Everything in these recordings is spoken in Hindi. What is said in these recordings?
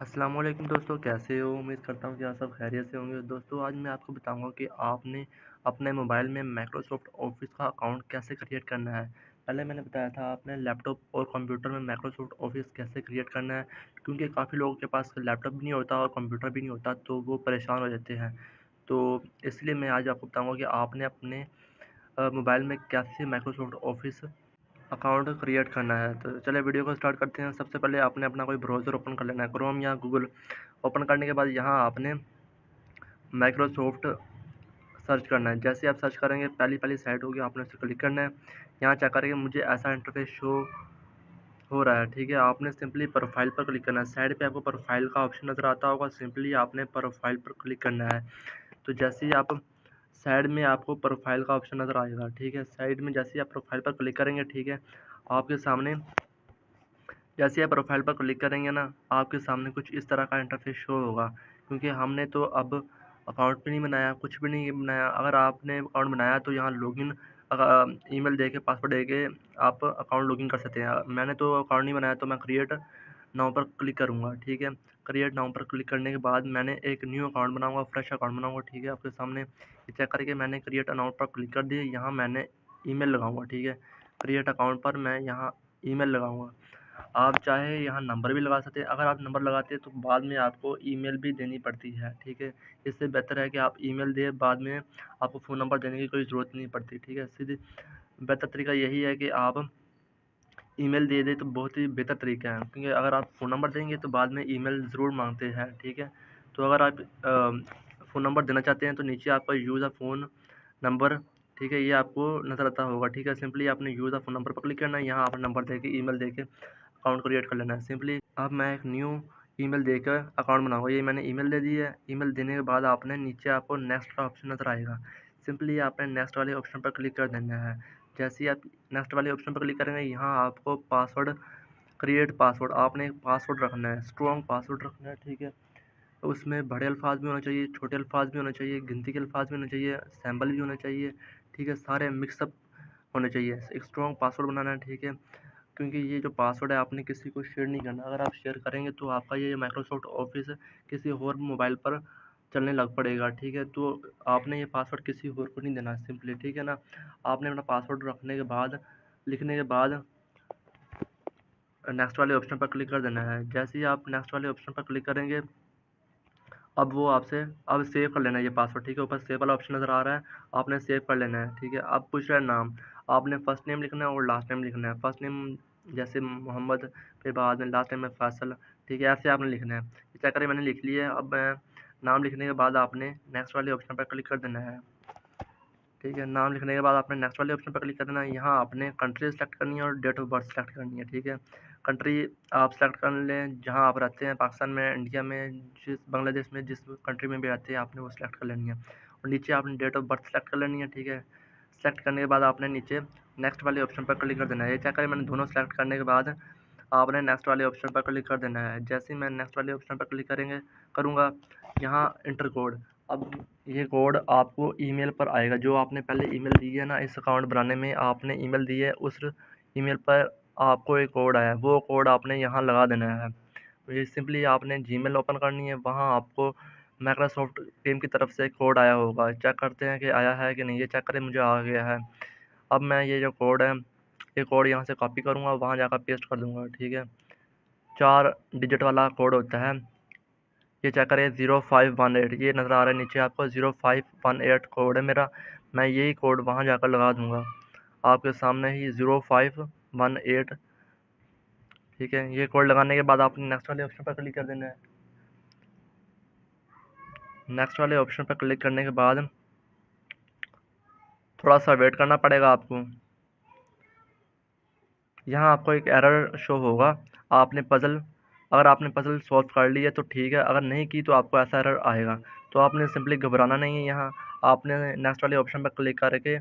अस्सलाम वालेकुम दोस्तों, कैसे हो? उम्मीद करता हूँ कि आप सब खैरियत से होंगे। दोस्तों, आज मैं आपको बताऊँगा कि आपने अपने मोबाइल में माइक्रोसॉफ्ट ऑफ़िस का अकाउंट कैसे क्रिएट करना है। पहले मैंने बताया था आपने लैपटॉप और कंप्यूटर में माइक्रोसॉफ्ट ऑफ़िस कैसे क्रिएट करना है, क्योंकि काफ़ी लोगों के पास लैपटॉप भी नहीं होता और कंप्यूटर भी नहीं होता, तो वो परेशान हो जाते हैं। तो इसलिए मैं आज आपको बताऊँगा कि आपने अपने मोबाइल में कैसे माइक्रोसॉफ्ट ऑफ़िस अकाउंट क्रिएट करना है। तो चलिए वीडियो को स्टार्ट करते हैं। सबसे पहले आपने अपना कोई ब्राउज़र ओपन कर लेना है, क्रोम या गूगल। ओपन करने के बाद यहाँ आपने माइक्रोसॉफ्ट सर्च करना है। जैसे आप सर्च करेंगे पहली साइट होगी, आपने उस पर क्लिक करना है। यहाँ चेक करेंगे मुझे ऐसा इंटरफेस शो हो रहा है, ठीक है। आपने सिंपली प्रोफाइल पर क्लिक करना है। साइड पे आपको प्रोफाइल का ऑप्शन नज़र आता होगा, सिंपली आपने प्रोफाइल पर क्लिक करना है। तो जैसे ही आप साइड में आपको प्रोफाइल का ऑप्शन नज़र आएगा, ठीक है। साइड में जैसे ही आप प्रोफाइल पर क्लिक करेंगे, ठीक है, आपके सामने जैसे ही आप प्रोफाइल पर क्लिक करेंगे ना, आपके सामने कुछ इस तरह का इंटरफेस शो होगा, क्योंकि हमने तो अब अकाउंट भी नहीं बनाया, कुछ भी नहीं बनाया। अगर आपने अकाउंट बनाया तो यहाँ लॉगिन ईमेल दे के, पासवर्ड दे के आप अकाउंट लॉगिन कर सकते हैं। मैंने तो अकाउंट नहीं बनाया, तो मैं क्रिएट नाउ पर क्लिक करूँगा, ठीक है। क्रिएट नाउ पर क्लिक करने के बाद मैंने एक न्यू अकाउंट बनाऊँगा, फ्रेश अकाउंट बनाऊँगा, ठीक है। आपके सामने ये चेक करके मैंने क्रिएट अकाउंट पर क्लिक कर दिया। यहाँ मैंने ईमेल लगाऊँगा, ठीक है। क्रिएट अकाउंट पर मैं यहाँ ईमेल लगाऊँगा। आप चाहे यहाँ नंबर भी लगा सकते हैं। अगर आप नंबर लगाते हैं तो बाद में आपको ईमेल भी देनी पड़ती है, ठीक है। इससे बेहतर है कि आप ईमेल दें, बाद में आपको फ़ोन नंबर देने की कोई ज़रूरत नहीं पड़ती, ठीक है। सीधे बेहतर तरीका यही है कि आप ईमेल दे दें, तो बहुत ही बेहतर तरीका है, क्योंकि अगर आप फ़ोन नंबर देंगे तो बाद में ईमेल ज़रूर मांगते हैं, ठीक है। तो अगर आप फ़ोन नंबर देना चाहते हैं तो नीचे आपका यूज़ अ फ़ोन नंबर, ठीक है, ये आपको नज़र आता होगा, ठीक है। सिंपली आपने यूज़ अ फ़ोन नंबर पर क्लिक करना है। यहाँ आप नंबर दे के, ईमेल दे के अकाउंट क्रिएट कर लेना है। सिंपली अब मैं एक न्यू ईमेल देकर अकाउंट बनाऊँगा। ये मैंने ईमेल दे दी है। ईमेल देने के बाद आपने नीचे आपको नेक्स्ट का ऑप्शन नज़र आएगा। सिंपली आपने नेक्स्ट वाले ऑप्शन पर क्लिक कर देना है। जैसे ही आप नेक्स्ट वाले ऑप्शन पर क्लिक करेंगे, यहाँ आपको पासवर्ड, क्रिएट पासवर्ड, आपने एक पासवर्ड रखना है, स्ट्रॉन्ग पासवर्ड रखना है, ठीक है। उसमें बड़े अल्फाज भी होना चाहिए, छोटे अल्फाज भी होने चाहिए, गिनती के अल्फाज भी होने चाहिए, सिंबल भी होने चाहिए, ठीक है। सारे मिक्सअप होने चाहिए। एक स्ट्रॉन्ग पासवर्ड बनाना है, ठीक है। क्योंकि ये जो पासवर्ड है आपने किसी को शेयर नहीं करना। अगर आप शेयर करेंगे तो आपका ये माइक्रोसॉफ्ट ऑफिस किसी और मोबाइल पर चलने लग पड़ेगा, ठीक है। तो आपने ये पासवर्ड किसी और को नहीं देना, सिंपली, ठीक है ना। आपने अपना पासवर्ड रखने के बाद, लिखने के बाद नेक्स्ट वाले ऑप्शन पर क्लिक कर देना है। जैसे ही आप नेक्स्ट वाले ऑप्शन पर क्लिक करेंगे, अब वो आपसे अब सेव कर लेना है ये पासवर्ड, ठीक है। ऊपर सेव वाला ऑप्शन नज़र आ रहा है, आपने सेव कर लेना है, ठीक है। अब पूछ रहा है नाम, आपने फर्स्ट नेम लिखना है और लास्ट नेम लिखना है। फर्स्ट नेम जैसे मोहम्मद, फिर बाद में लास्ट नेम में फैसल, ठीक है, ऐसे आपने लिखना है। इस चक्कर में मैंने लिख लिया है। अब नाम लिखने के बाद आपने नेक्स्ट वाले ऑप्शन पर क्लिक कर देना है, ठीक है। नाम लिखने के बाद आपने नेक्स्ट वाले ऑप्शन पर क्लिक कर देना है। यहाँ आपने कंट्री सेलेक्ट करनी है और डेट ऑफ बर्थ सेलेक्ट करनी है, ठीक है। कंट्री आप सेलेक्ट कर लें जहाँ आप रहते हैं, पाकिस्तान में, इंडिया में, जिस बांग्लादेश में, जिस कंट्री में भी रहते हैं, आपने वो सेलेक्ट कर लेनी है। और नीचे आपने डेट ऑफ बर्थ सेलेक्ट कर लेनी है, ठीक है। सेलेक्ट करने के बाद आपने नीचे नेक्स्ट वाले ऑप्शन पर क्लिक कर देना है। ये चेक करें, मैंने दोनों सेलेक्ट करने के बाद आपने नेक्स्ट वाले ऑप्शन पर क्लिक कर देना है। जैसे ही मैं नेक्स्ट वाले ऑप्शन पर क्लिक करूँगा, यहाँ इंटर कोड। अब ये कोड आपको ईमेल पर आएगा, जो आपने पहले ईमेल दी है ना, इस अकाउंट बनाने में आपने ईमेल दी है, उस ईमेल पर आपको एक कोड आया है, वो कोड आपने यहाँ लगा देना है। तो ये सिंपली आपने जीमेल ओपन करनी है, वहाँ आपको माइक्रोसॉफ्ट टीम की तरफ से कोड आया होगा। चेक करते हैं कि आया है कि नहीं। ये चेक करें, मुझे आ गया है। अब मैं ये जो कोड है, ये कोड यहाँ से कॉपी करूँगा, वहाँ जाकर पेस्ट कर दूँगा, ठीक है। 4 डिजिट वाला कोड होता है। ये चेक करें, 0518, ये नज़र आ रहा है नीचे आपको, 0518 कोड है मेरा। मैं यही कोड वहाँ जाकर लगा दूँगा आपके सामने ही, 0518, ठीक है। ये कोड लगाने के बाद आपने नेक्स्ट वाले ऑप्शन पर क्लिक कर देना है। नेक्स्ट वाले ऑप्शन पर क्लिक करने के बाद थोड़ा सा वेट करना पड़ेगा आपको। यहाँ आपको एक एरर शो होगा। आपने पज़ल अगर आपने पज़ल सॉल्व कर ली है तो ठीक है, अगर नहीं की तो आपको ऐसा एरर आएगा। तो आपने सिंपली घबराना नहीं है। यहाँ आपने नेक्स्ट वाले ऑप्शन पर क्लिक करके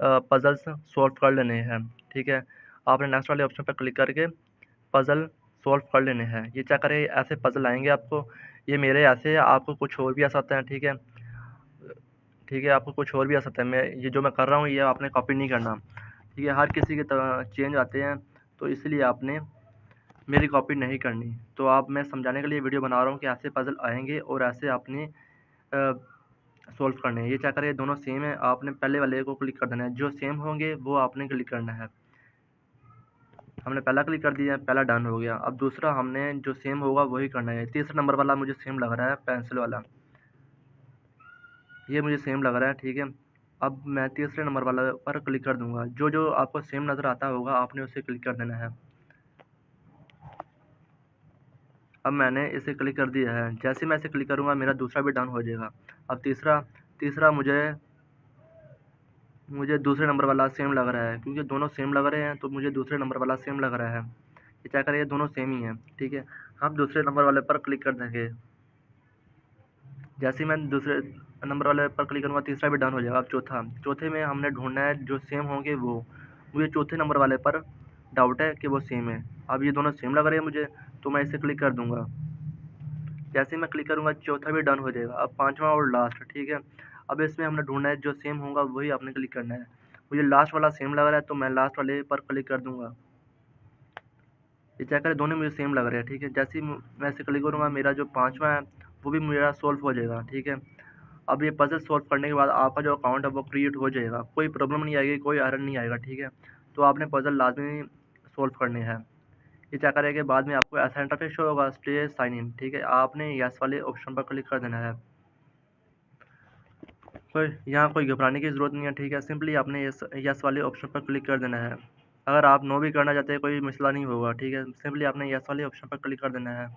पज़ल्स सॉल्व कर लेने हैं, ठीक है। आपने नेक्स्ट वाले ऑप्शन पर क्लिक करके पज़ल सॉल्व कर लेने हैं। ये चेक करें, ऐसे पज़ल आएंगे आपको। ये मेरे ऐसे है, आपको कुछ और भी आ सकते हैं, ठीक है। ठीक है, आपको कुछ और भी आ सकता है। ये जो मैं कर रहा हूँ, ये आपने कॉपी नहीं करना, ठीक है। हर किसी की तरह चेंज आते हैं, तो इसलिए आपने मेरी कॉपी नहीं करनी। तो आप मैं समझाने के लिए वीडियो बना रहा हूँ कि ऐसे पज़ल आएँगे और ऐसे आपने सॉल्व करने हैं। ये क्या करें, दोनों सेम है, आपने पहले वाले को क्लिक कर देना है, जो सेम होंगे वो आपने क्लिक करना है। हमने पहला क्लिक कर दिया, पहला डन हो गया। अब दूसरा हमने जो सेम होगा वही करना है। तीसरा नंबर वाला मुझे सेम लग रहा है, पेंसिल वाला, ये मुझे सेम लग रहा है, ठीक है। अब मैं तीसरे नंबर वाला पर क्लिक कर दूंगा। जो जो आपको सेम नज़र आता होगा आपने उसे क्लिक कर देना है। अब मैंने इसे क्लिक कर दिया है। जैसे मैं इसे क्लिक करूंगा मेरा दूसरा भी डन हो जाएगा। अब तीसरा तीसरा मुझे मुझे दूसरे नंबर वाला सेम लग रहा है, क्योंकि दोनों सेम लग रहे हैं तो मुझे दूसरे नंबर वाला सेम लग रहा है। ये क्या करें, दोनों सेम ही हैं, ठीक है। हम दूसरे नंबर वाले पर क्लिक कर देंगे। जैसे ही मैं दूसरे नंबर वाले पर क्लिक करूँगा तीसरा भी डन हो जाएगा। अब चौथा, चौथे में हमने ढूंढना है जो सेम होंगे वो। मुझे चौथे नंबर वाले पर डाउट है कि वो सेम है। अब ये दोनों सेम लग रहे हैं मुझे, तो मैं इसे क्लिक कर दूंगा। जैसे ही मैं क्लिक करूँगा चौथा भी डन हो जाएगा। अब पांचवा और लास्ट, ठीक है। अब इसमें हमने ढूंढना है जो सेम होगा वही आपने क्लिक करना है। मुझे लास्ट वाला सेम लग रहा है तो मैं लास्ट वाले पर क्लिक कर दूंगा। ये चेक करें, दोनों मुझे सेम लग रहे हैं, ठीक है। जैसे ही मैं इसे क्लिक करूँगा मेरा जो पांचवा है वो भी मेरा सॉल्व हो जाएगा, ठीक है। अब ये पजल सॉल्व करने के बाद आपका जो अकाउंट है वो क्रिएट हो जाएगा, कोई प्रॉब्लम नहीं आएगी, कोई एरर नहीं आएगा, ठीक है। तो आपने पजल लाजमी सॉल्व करने हैं। ये क्या करेगा, बाद में आपको ऐसा इंटरफेस शो होगा, स्टे साइन इन, ठीक है। आपने यस वाले ऑप्शन पर क्लिक कर देना है। कोई यहाँ कोई घबराने की ज़रूरत नहीं है, ठीक है। सिंपली आपने यस वाले ऑप्शन पर क्लिक कर देना है। अगर आप नो भी करना चाहते हैं कोई मसला नहीं होगा, ठीक है। सिंपली आपने यस वाले ऑप्शन पर क्लिक कर देना है।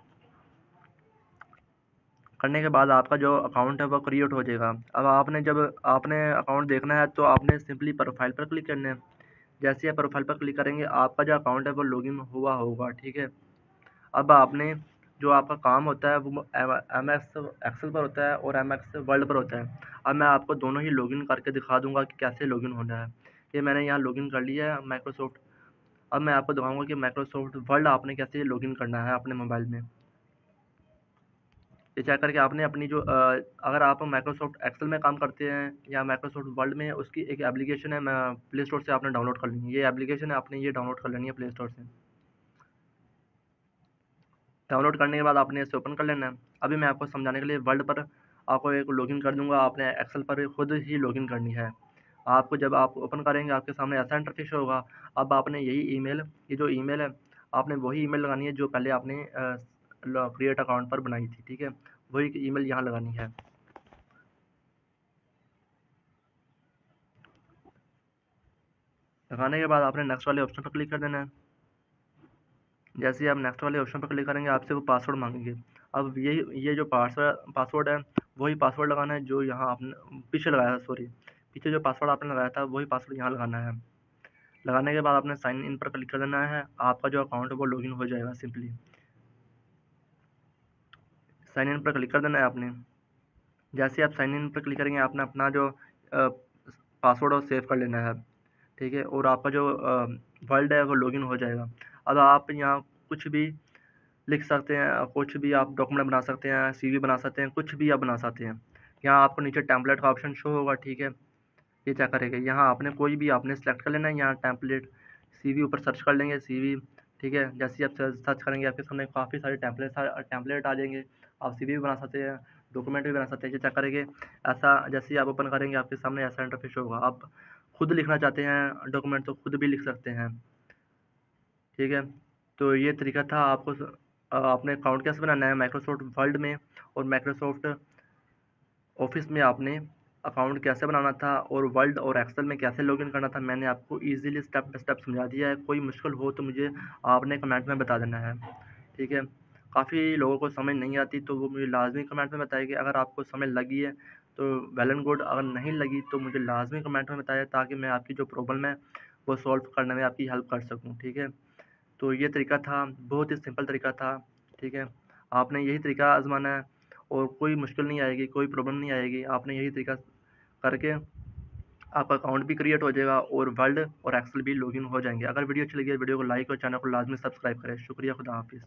करने के बाद आपका जो अकाउंट है वो क्रिएट हो जाएगा। अब आपने जब आपने अकाउंट देखना है तो आपने सिंपली प्रोफाइल पर क्लिक करना है। जैसे आप प्रोफाइल पर क्लिक करेंगे आपका जो अकाउंट है वो लॉगिन हुआ होगा, ठीक है। अब आपने जो आपका काम होता है वो एम एस एक्सेल पर होता है और एम एक्स वर्ल्ड पर होता है। अब मैं आपको दोनों ही लॉगिन करके दिखा दूंगा कि कैसे लॉगिन होना है। ये मैंने यहाँ लॉगिन कर लिया है माइक्रोसॉफ्ट। अब मैं आपको दिखाऊंगा कि माइक्रोसॉफ्ट वर्ल्ड आपने कैसे लॉगिन करना है अपने मोबाइल में। ये चेक करके आपने अपनी जो अगर आप माइक्रोसॉफ्ट एक्सेल में काम करते हैं या माइक्रोसॉफ्ट वर्ल्ड में, उसकी एक एप्लीकेशन है, मैं प्ले स्टोर से आपने डाउनलोड कर लेनी है। ये एप्लीकेशन है, आपने ये डाउनलोड कर लेनी है प्ले स्टोर से। डाउनलोड करने के बाद आपने इसे ओपन कर लेना है। अभी मैं आपको समझाने के लिए वर्ल्ड पर आपको एक लॉगिन कर दूंगा, आपने एक्सेल पर खुद ही लॉगिन करनी है। आपको जब आप ओपन करेंगे आपके सामने ऐसा इंटरफेस होगा। अब आपने यही ईमेल, ये जो ईमेल है आपने वही ईमेल लगानी है जो पहले आपने क्रिएट अकाउंट पर बनाई थी, ठीक है। वही ईमेल यहाँ लगानी है। लगाने के बाद आपने नेक्स्ट वाले ऑप्शन पर क्लिक कर देना है। जैसे ही आप नेक्स्ट वाले ऑप्शन पर क्लिक करेंगे आपसे वो पासवर्ड मांगेंगे। अब ये जो पासवर्ड है वही पासवर्ड लगाना है जो यहाँ आपने पीछे लगाया था, सॉरी, पीछे जो पासवर्ड आपने लगाया था वही पासवर्ड यहाँ लगाना है। लगाने के बाद आपने साइन इन पर क्लिक कर देना है। आपका जो अकाउंट है वो लॉगिन हो जाएगा। सिंपली साइन इन पर क्लिक कर देना है आपने। जैसे आप साइन इन पर क्लिक करेंगे आपने अपना जो पासवर्ड है सेव कर लेना है, ठीक है। और आपका जो वर्ल्ड है वो लॉगिन हो जाएगा। अब आप यहाँ कुछ भी लिख सकते हैं, कुछ भी आप डॉक्यूमेंट बना सकते हैं, सीवी बना सकते हैं, कुछ भी आप बना सकते हैं। यहाँ आपको नीचे टेम्पलेट का ऑप्शन शो होगा, ठीक है। ये क्या करेगा, यहाँ आपने कोई भी आपने सेलेक्ट कर लेना है। यहाँ टेम्पलेट सीवी ऊपर सर्च कर लेंगे, सीवी, ठीक है। जैसे ही आप सर्च करेंगे आपके सामने काफ़ी सारे टेम्पलेट आ जाएंगे। आप सीवी भी बना सकते हैं, डॉक्यूमेंट भी बना सकते हैं। ये चेक करेंगे ऐसा, जैसे ही आप ओपन करेंगे आपके सामने ऐसा इंटरफेस होगा। आप खुद लिखना चाहते हैं डॉक्यूमेंट तो खुद भी लिख सकते हैं, ठीक है। तो ये तरीका था आपको आपने अकाउंट कैसे बनाना है माइक्रोसॉफ्ट वर्ल्ड में और माइक्रोसॉफ्ट ऑफिस में आपने अकाउंट कैसे बनाना था, और वर्ल्ड और एक्सेल में कैसे लॉगिन करना था, मैंने आपको इजीली स्टेप बाय स्टेप समझा दिया है। कोई मुश्किल हो तो मुझे आपने कमेंट में बता देना है, ठीक है। काफ़ी लोगों को समझ नहीं आती तो वो मुझे लाजमी कमेंट में बताएगी। अगर आपको समझ लगी है तो वेल एंड गुड, अगर नहीं लगी तो मुझे लाजमी कमेंट में बताया ताकि मैं आपकी जो प्रॉब्लम है वो सॉल्व करने में आपकी हेल्प कर सकूँ, ठीक है। तो ये तरीका था, बहुत ही सिंपल तरीका था, ठीक है। आपने यही तरीका आज़माना है और कोई मुश्किल नहीं आएगी, कोई प्रॉब्लम नहीं आएगी। आपने यही तरीका करके आपका अकाउंट भी क्रिएट हो जाएगा और वर्ल्ड और एक्सेल भी लॉगिन हो जाएंगे। अगर वीडियो अच्छी लगी है वीडियो को लाइक और चैनल को लाजमी सब्सक्राइब करें। शुक्रिया, खुदा हाफिज़।